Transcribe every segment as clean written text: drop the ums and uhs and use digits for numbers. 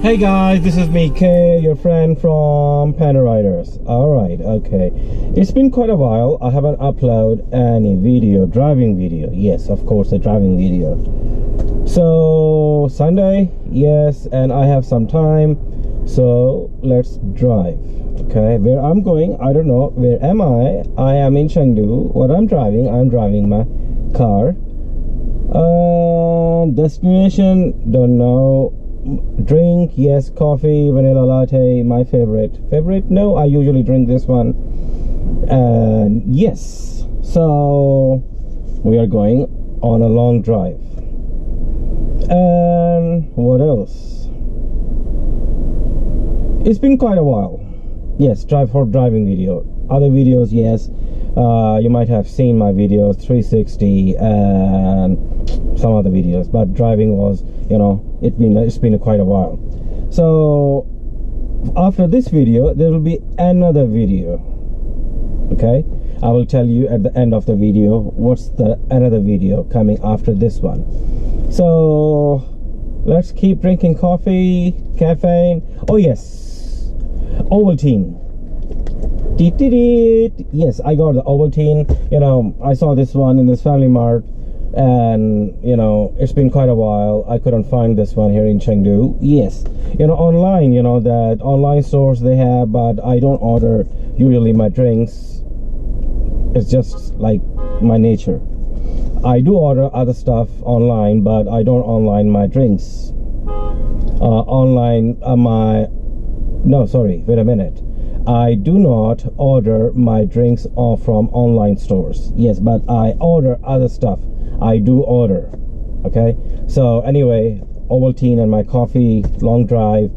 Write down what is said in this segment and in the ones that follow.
Hey guys, this is me, Kay, your friend from Panda Riders. Alright, okay. It's been quite a while. I haven't uploaded any video, driving video. Yes, of course, a driving video. So, Sunday, yes, and I have some time. So, let's drive. Okay, where I'm going, I don't know. Where am I? I am in Chengdu. What I'm driving my car. Destination, don't know. Drink, yes, coffee, vanilla latte, my favorite. No, I usually drink this one. And yes, so we are going on a long drive. And what else? It's been quite a while. Yes, driving video. Other videos, yes, you might have seen my videos 360 and some other videos, but driving was, you know, it's been quite a while. So after this video there will be another video. Okay, I will tell you at the end of the video what's the another video coming after this one. So let's keep drinking coffee, caffeine. Oh yes, Ovaltine. Yes, I got the Ovaltine. You know, I saw this one in this Family Mart, and you know, it's been quite a while. I couldn't find this one here in Chengdu. Yes, you know, online, you know, that online stores they have, but I don't order usually my drinks. It's just like my nature. I do order other stuff online, but I don't online my drinks. Wait a minute. I do not order my drinks from online stores. Yes, but I order other stuff. I do order. Okay, so anyway, Ovaltine and my coffee, long drive,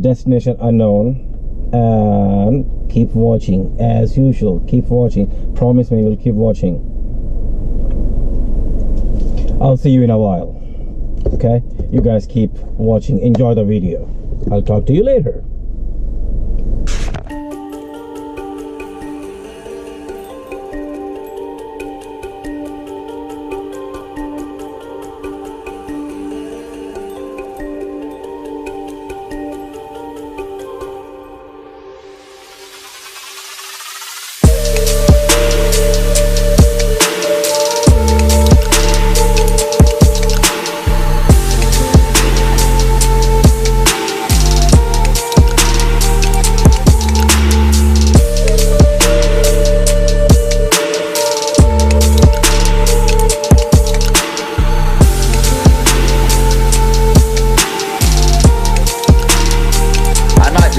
destination unknown, and keep watching as usual. Keep watching. Promise me you'll keep watching. I'll see you in a while. Okay, you guys keep watching. Enjoy the video. I'll talk to you later.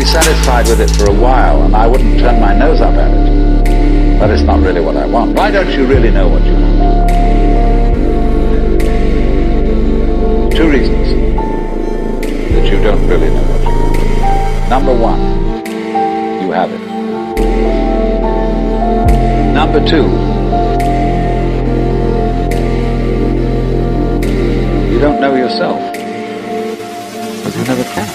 Satisfied with it for a while, and I wouldn't turn my nose up at it. But it's not really what I want. Why don't you really know what you want? Two reasons that you don't really know what you want. Number one, you have it. Number two, you don't know yourself, because you never can.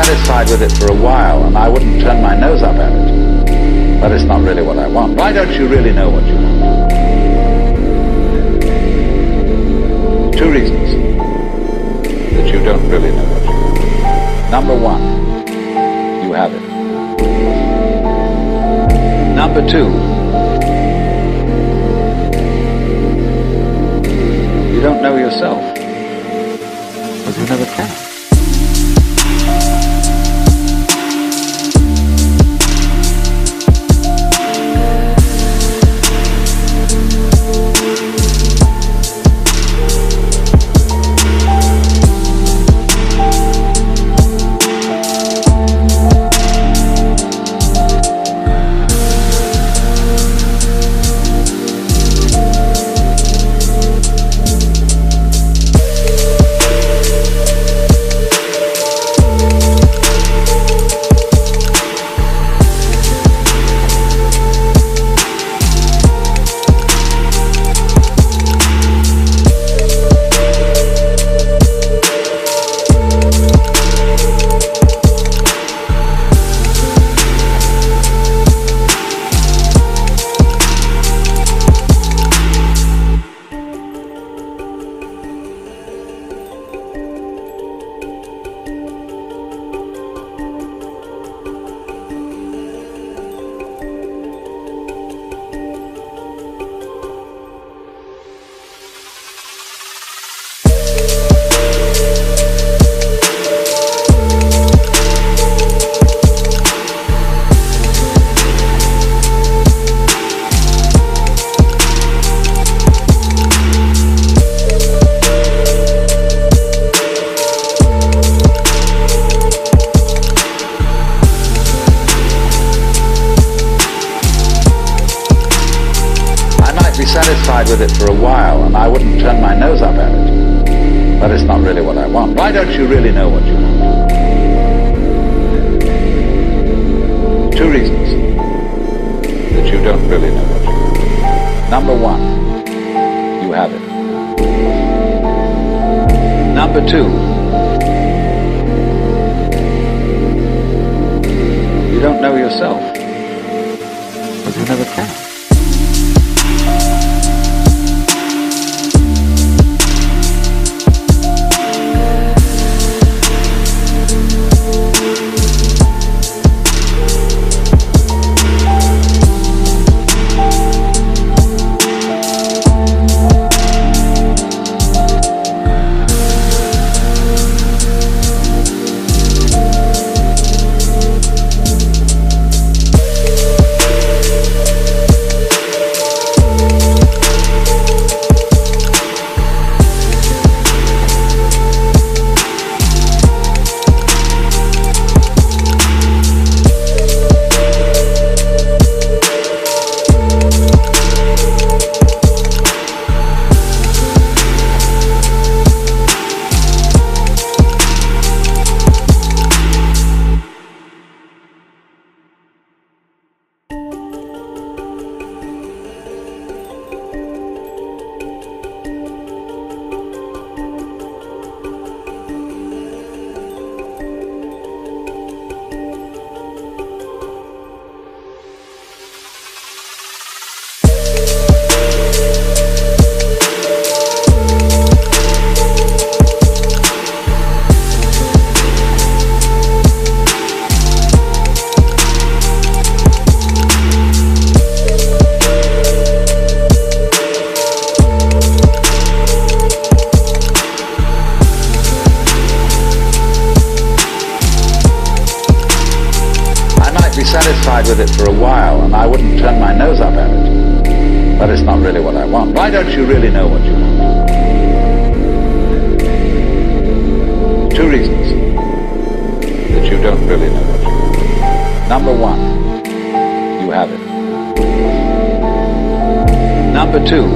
satisfied with it for a while, and I wouldn't turn my nose up at it. But it's not really what I want. Why don't you really know what you want? Two reasons that you don't really know what you want. Number one, you have it. Number two, you don't know yourself, because you never can. Satisfied with it for a while, and I wouldn't turn my nose up at it. But it's not really what I want. Why don't you really know what you want? Two reasons that you don't really know what you want. Number one, you have it. Number two, you don't know yourself, because you never can. Satisfied with it for a while, and I wouldn't turn my nose up at it. But it's not really what I want. Why don't you really know what you want? Two reasons that you don't really know what you want. Number one, you have it. Number two,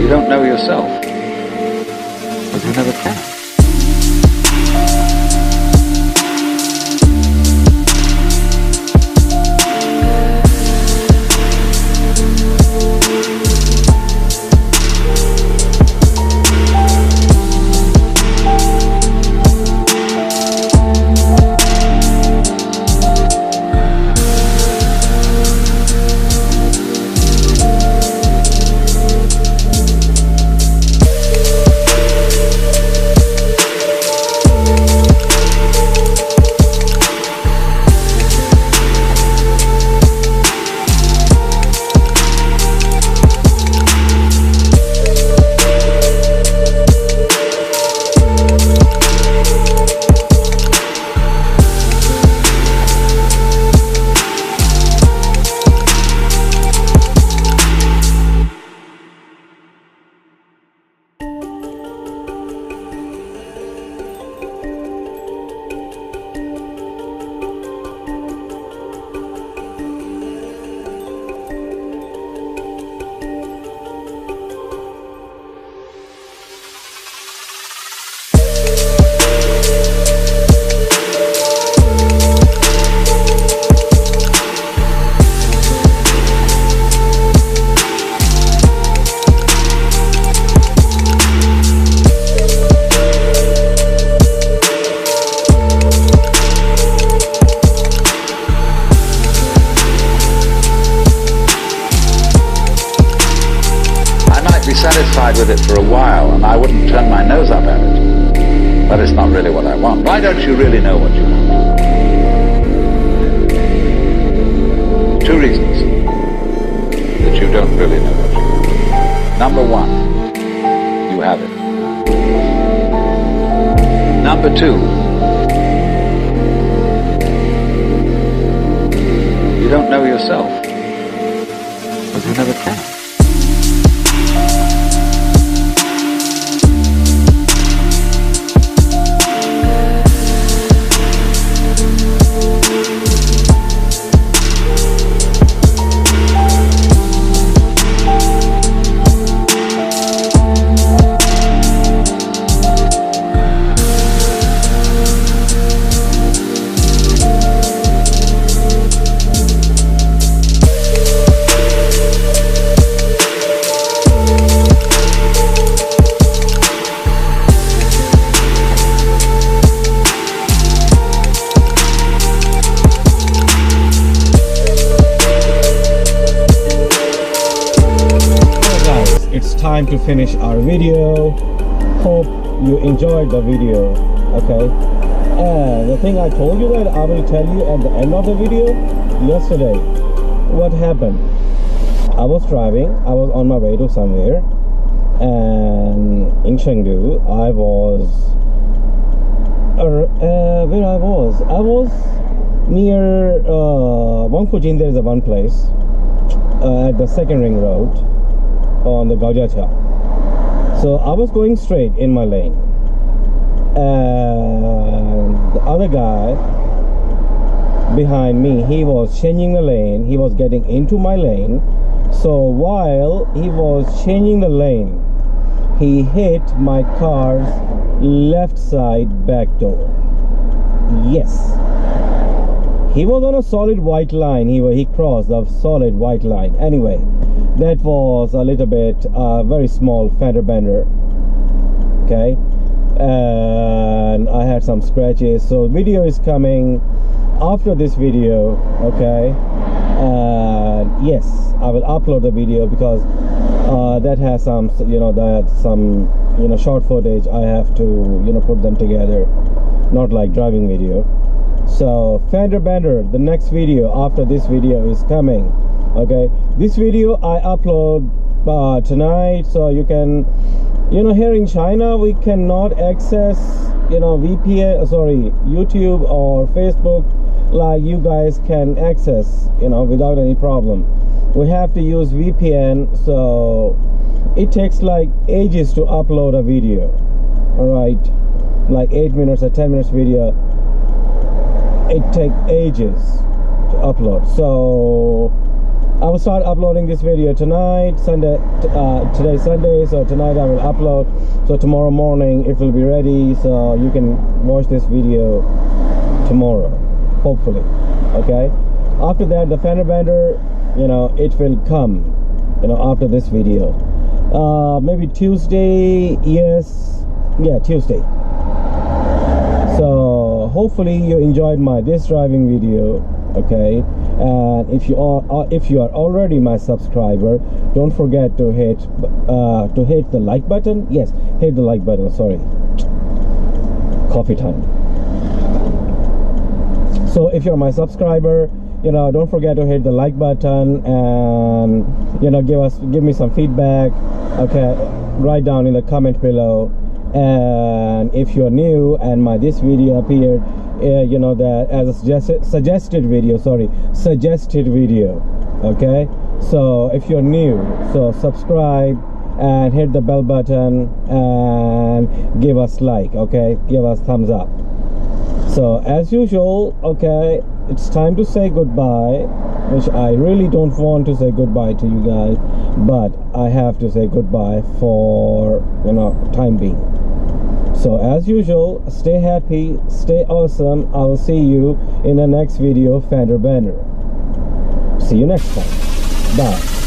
you don't know yourself, because you never can. might be satisfied with it for a while, and I wouldn't turn my nose up at it. But it's not really what I want. Why don't you really know what you want? Two reasons that you don't really know what you want. Number one, you have it. Number two, you don't know yourself, because you never can. It's time to finish our video. Hope you enjoyed the video. Okay, and the thing I told you that I will tell you at the end of the video, yesterday what happened. I was driving, I was on my way to somewhere, and in Chengdu I was where I was near Wangfujin. There is a one place at the second ring road on the Gaojiaqiao. So I was going straight in my lane, and the other guy behind me, he was changing the lane, he was getting into my lane. So while he was changing the lane, he hit my car's left side back door. Yes, he was on a solid white line. He crossed the solid white line. Anyway, that was a little bit very small fender bender. Okay, and I had some scratches. So video is coming after this video. Okay, yes, I will upload the video because that has some short footage. I have to put them together, not like driving video. So fender bender, the next video after this video is coming. Okay, this video I upload tonight, so you can, here in China we cannot access VPN, YouTube or Facebook like you guys can access without any problem. We have to use VPN, so it takes like ages to upload a video. All right, like 8 minutes or 10 minutes video, it takes ages to upload. So I will start uploading this video tonight, Sunday. Today's Sunday, so tonight I will upload. So tomorrow morning it will be ready, so you can watch this video tomorrow, hopefully. Okay. After that, the fender bender, it will come, after this video. Maybe Tuesday. Yes, yeah, Tuesday. So hopefully you enjoyed this driving video. Okay, and if you are already my subscriber, don't forget to hit the like button. Yes, hit the like button. Sorry, coffee time. So if you're my subscriber, don't forget to hit the like button, and give me some feedback. Okay, write down in the comment below. And if you're new and this video appeared that as a suggested video. Okay, so if you're new, so subscribe and hit the bell button and give us like. Okay, give us thumbs up. So as usual, okay, it's time to say goodbye, which I really don't want to say goodbye to you guys, but I have to say goodbye for time being. So as usual, stay happy, stay awesome. I will see you in the next video, fender bender. See you next time. Bye.